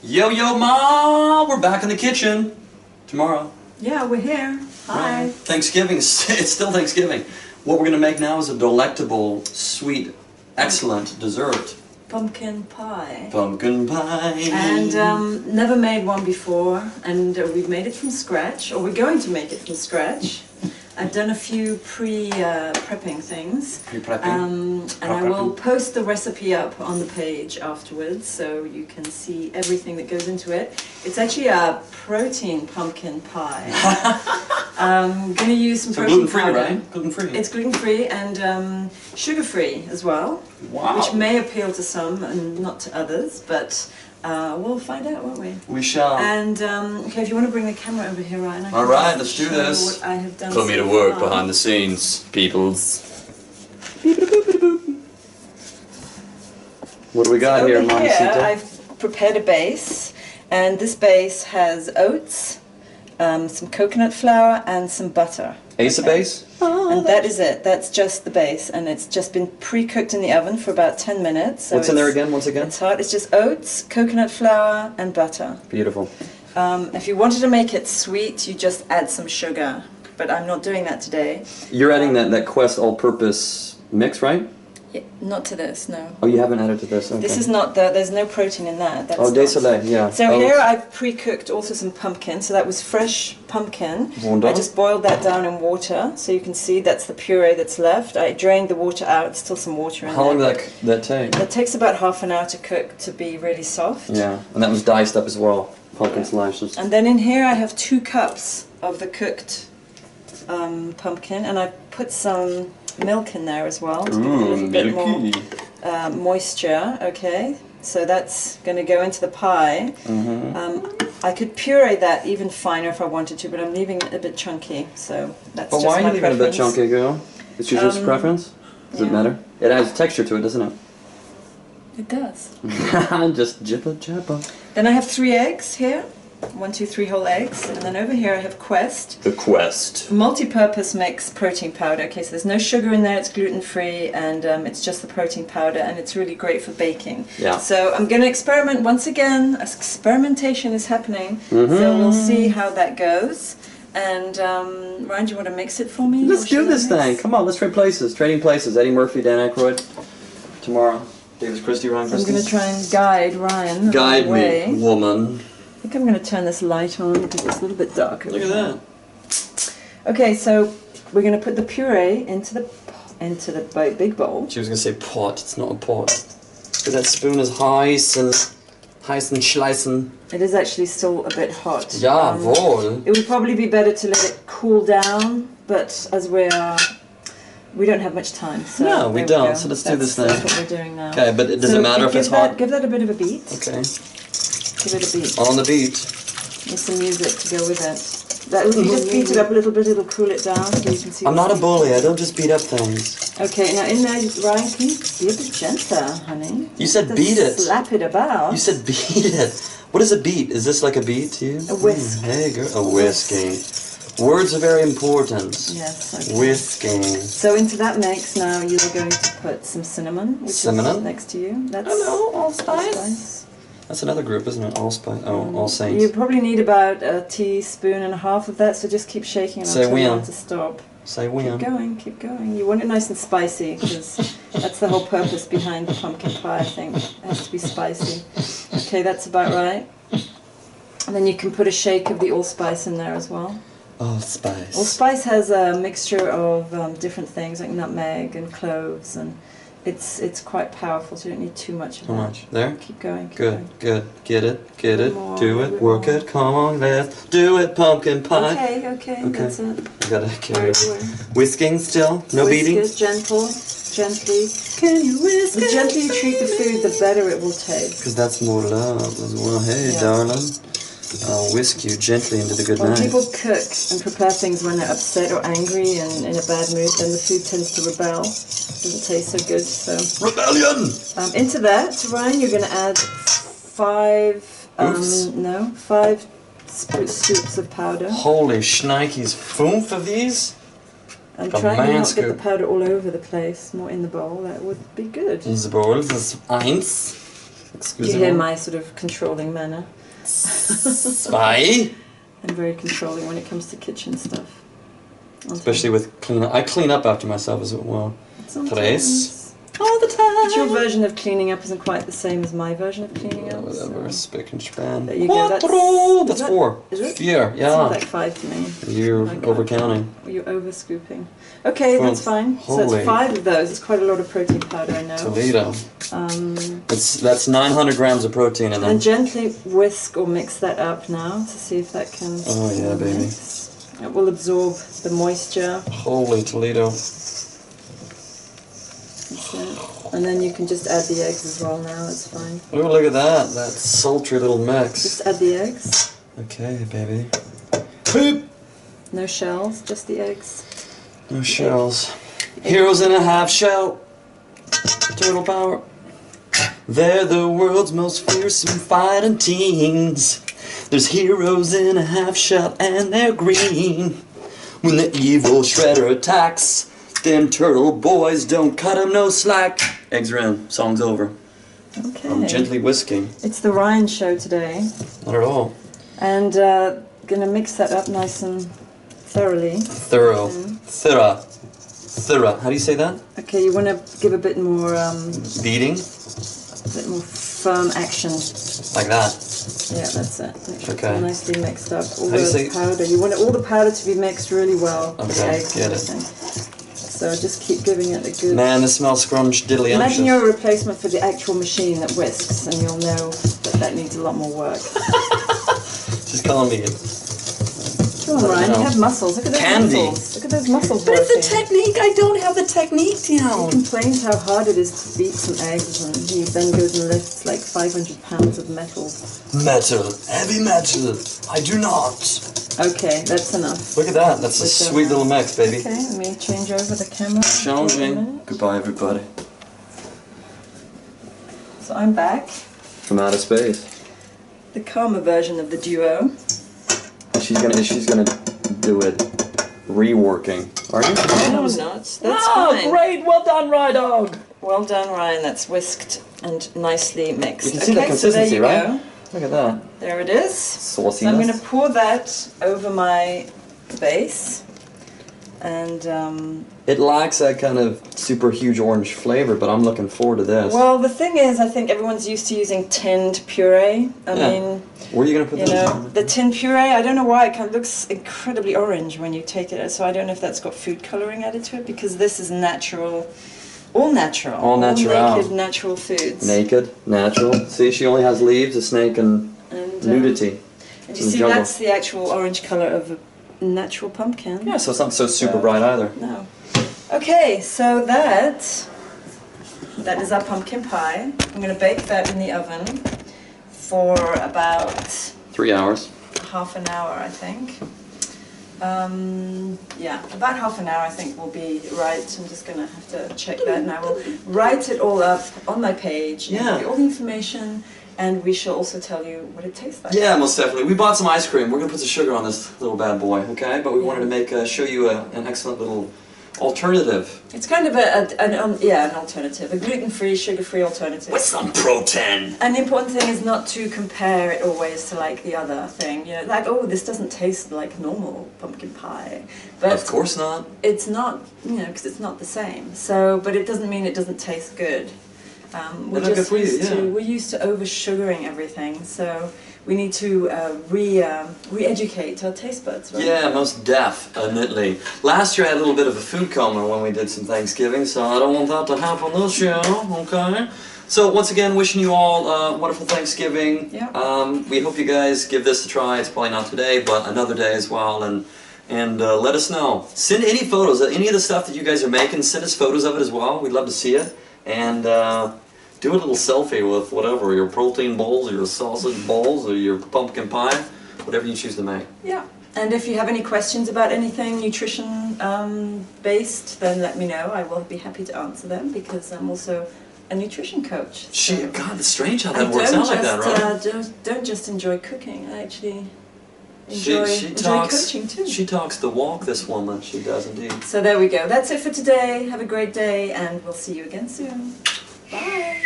Yo, yo, Ma! We're back in the kitchen tomorrow. Yeah, we're here. Hi. Right. Thanksgiving. It's still Thanksgiving. What we're going to make now is a delectable, sweet, excellent dessert. Pumpkin pie. Pumpkin pie. And never made one before, and we've made it from scratch, or we're going to make it from scratch. I've done a few pre-prepping things. Pre-prepping? And I will post the recipe up on the page afterwards, so you can see everything that goes into it. It's actually a protein pumpkin pie. I'm going to use some protein gluten-free, powder. right? Gluten-free. It's gluten-free and sugar-free as well. Wow. Which may appeal to some and not to others, but we'll find out, won't we? We shall. And okay, if you want to bring the camera over here, Ryan. All right, let's do this. What I have done. Put me to work behind the scenes, peoples. What do we got here, Over here, Montecito? I've prepared a base, and this base has oats, some coconut flour, and some butter. Ace of base? And that is it. That's just the base, and it's just been pre-cooked in the oven for about 10 minutes. So What's in there again, once again? It's hot. It's just oats, coconut flour, and butter. Beautiful. If you wanted to make it sweet, you just add some sugar, but I'm not doing that today. You're adding that Quest all-purpose mix, right? Yeah, not to this, no. Oh, you haven't added to this? Okay. This is not there's no protein in that. That's Des Soleil, yeah. So here I've pre-cooked also some pumpkin, so that was fresh pumpkin. Wonderful. I just boiled that down in water, so you can see that's the puree that's left. I drained the water out, still some water in there. How long did that take? That takes about half an hour to cook to be really soft. Yeah, and that was diced up as well, pumpkin slices. And then in here I have 2 cups of the cooked pumpkin, and I put some milk in there as well to give it a little bit more moisture. Okay, so that's going to go into the pie. I could puree that even finer if I wanted to, but I'm leaving it a bit chunky, so that's just my preference. But why are you leaving it a bit chunky, girl? It's your just preference? Does it matter? It adds texture to it, doesn't it? It does. Just jibba jabba. Then I have 3 eggs here. 1, 2, 3 whole eggs, and then over here I have Quest. The Quest. Multi-purpose mix protein powder. Okay, so there's no sugar in there, it's gluten-free, and it's just the protein powder, and it's really great for baking. Yeah. So I'm going to experiment once again. Experimentation is happening, so we'll see how that goes. And Ryan, do you want to mix it for me? Let's do this thing. Come on, let's trade places. Trading places. Eddie Murphy, Dan Aykroyd. Tomorrow. Davis Christie, Ryan Christie. I'm going to try and guide Ryan. Guide me, woman. I think I'm going to turn this light on because it's a little bit dark. Look at that. Okay, so we're going to put the puree into the big bowl. She was going to say pot. It's not a pot. But that spoon is heiß and schleißen. It is actually still a bit hot. Jawohl. It would probably be better to let it cool down, but as we don't have much time. So no, we don't. So let's do this now. That's what we're doing now. Okay, but does it matter if it's hot? Give that a bit of a beat. Okay. Give it a beat. On the beat. With some music to go with it. If you just beat it up a little bit, it'll cool it down so you can see. I'm not a bully. I don't just beat up things. Okay, now in there, Ryan, can you be a bit gentler, honey? You said beat it. Slap it about. You said beat it. What is a beat? Is this like a beat to you? A whisk. Hey, girl. A whisking. Words are very important. Yes. Okay. Whisking. So into that mix now, you're going to put some cinnamon, which is next to you. That's allspice. That's another group, isn't it? Allspice. Oh, All Saints. You probably need about a teaspoon and a half of that, so just keep shaking it until you want to stop. Say when. Keep going, keep going. You want it nice and spicy, because that's the whole purpose behind the pumpkin pie, I think. It has to be spicy. Okay, that's about right. And then you can put a shake of the allspice in there as well. Allspice. Allspice has a mixture of different things, like nutmeg and cloves, and it's quite powerful, so you don't need too much of that. How much? There? Keep going. Good. Get it, More, do it, work it, come on, let's do it, pumpkin pie. Okay, that's it. I gotta carry it. Whisking still? No beating? Whisk it, gently. Can you whisk The gentler you treat the food, the better it will taste. Because that's more love as well. Hey, darling. I'll whisk you gently into the good night. When people cook and prepare things when they're upset or angry and in a bad mood, then the food tends to rebel. It doesn't taste so good. So Rebellion! Into that, Ryan, you're going to add 5 scoops of powder. Holy shnikes, foof of these? I'm trying to not get the powder all over the place, more in the bowl. That would be good. In the bowl, das ist 1. Do you hear my sort of controlling manner? Spy. I'm very controlling when it comes to kitchen stuff. Especially with clean up. I clean up after myself as well. Sometimes. All the time. But your version of cleaning up isn't quite the same as my version of cleaning up. Whatever, spick and span. There you go. That's 4. Is it? Yeah, yeah. Sounds like 5 to me. You're over-counting. You're over-scooping. Okay, that's fine. So it's 5 of those. It's quite a lot of protein powder, I know. Toledo. That's 900 grams of protein in there. And gently whisk or mix that up now to see if that can... Oh yeah, baby. Mix. It will absorb the moisture. Holy Toledo. And then you can just add the eggs as well now, it's fine. Oh, look at that. That sultry little mix. Just add the eggs. Okay, baby. Poop! No shells, just the eggs. No shells. Heroes in a half shell. Turtle power. They're the world's most fearsome fighting teens. There's heroes in a half shell and they're green. When the evil shredder attacks, them turtle boys don't cut him no slack. Eggs are in. Song's over. Okay. I'm gently whisking. It's the Ryan show today. Not at all. And gonna mix that up nice and thoroughly. Thorough. Thorough. How do you say that? Okay, you want to give a bit more Beating? a bit more firm action. Like that. Yeah, that's it. Make sure Okay. it's nicely mixed up. All How do you the say- powder. You want all the powder to be mixed really well. Okay, The eggs get and it. everything. So just keep giving it a good... Man, this smells scrunch-diddly anxious. Imagine you're a replacement for the actual machine that whisks, and you'll know that needs a lot more work. She's calling me. Come on, Ryan, you have muscles. Look at those Candy. muscles. Look at those muscles But it's working. the technique. I don't have the technique down. He complains how hard it is to beat some eggs, and he then goes and lifts like 500 pounds of metal. Metal. Heavy metal. I do not. Okay, that's enough. Look at that. That's a sweet little mix, baby. Okay, let me change over the camera. Changing. Goodbye, everybody. So I'm back. From outer space. The calmer version of the duo. She's gonna do it reworking. Are you? No, I'm not. That's fine. Great! Well done, Rye Dog. Well done, Ryan. That's whisked and nicely mixed. You can see the consistency, so there you right? go. Look at that. There it is. Sauciness. So I'm going to pour that over my base, and It lacks that kind of super huge orange flavor, but I'm looking forward to this. well, the thing is, I think everyone's used to using tinned puree. I mean, where are you gonna put you this? know, the tin puree, I don't know why, it kind of looks incredibly orange when you take it, so I don't know if that's got food coloring added to it, because this is natural, all natural. All natural. All naked, natural foods. Naked, natural. See, she only has leaves, a snake, and nudity. And you see, that's the actual orange colour of a natural pumpkin. Yeah, so it's not so super bright either. No. Okay, so that is our pumpkin pie. I'm going to bake that in the oven for about 3 hours. half an hour, I think. Yeah, about half an hour I think will be right. I'm just going to have to check that, and I will write it all up on my page. Yeah. Give you all the information, and we shall also tell you what it tastes like. Yeah, most definitely. We bought some ice cream. We're gonna put some sugar on this little bad boy, okay? But we wanted to make show you an excellent little alternative. It's kind of an alternative, a gluten-free, sugar-free alternative. With some protein. And the important thing is not to compare it always to like the other thing. You know, like, oh, this doesn't taste like normal pumpkin pie. But Of course not. it's not, you know, because it's not the same. So, but it doesn't mean it doesn't taste good. We're They're not just good for you, used yeah. to, we're used to over-sugaring everything. So we need to re-educate our taste buds, right? Yeah, most definitely. Last year I had a little bit of a food coma when we did some Thanksgiving, so I don't want that to happen this year, okay? So once again, wishing you all a wonderful Thanksgiving. Yeah. We hope you guys give this a try. It's probably not today, but another day as well, and let us know. Send any photos, any of the stuff that you guys are making, send us photos of it as well. We'd love to see it. And do a little selfie with whatever, your protein balls, or your sausage balls, or your pumpkin pie, whatever you choose to make. Yeah. And if you have any questions about anything nutrition based, then let me know. I will be happy to answer them because I'm also a nutrition coach. So God, it's strange how I that works out like that, right? Don't just enjoy cooking. I actually enjoy coaching too. She talks the walk, this woman. She does indeed. So there we go. That's it for today. Have a great day, and we'll see you again soon. Bye.